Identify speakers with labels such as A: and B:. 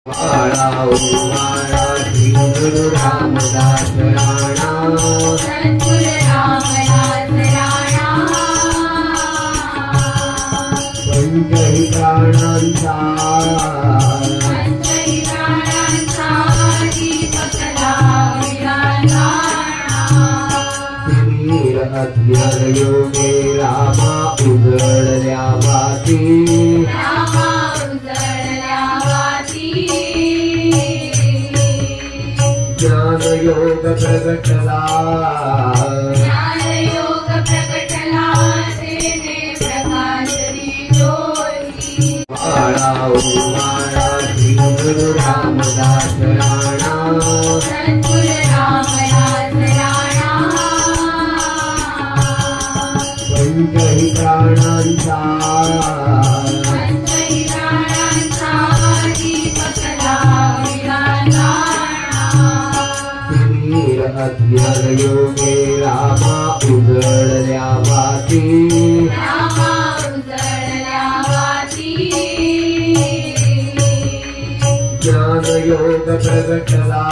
A: वाळा वाळा श्री गुरु रामदास राणा
B: सद्गुरु रामदास राणा
A: पंचही प्राणांचा
B: दीपक लाविला
A: वीर अज्ञान योगे रामा उजळल्या वाती
B: रामा उजळल्या वाती
A: ज्ञान योग प्रगटला
B: ज्ञानयोग प्रगटला तेने प्रकाशरी ज्योती
A: वाळा वाळा श्री गुरु रामदास राणा
B: सद्गुरु रामदास राणा
A: पंचही प्राणांचा
B: दीपक लाविला
A: वीर अज्ञान योगे रामा उजळल्या वाती
B: रामा उजळल्या वाती
A: ज्ञान योग प्रगटला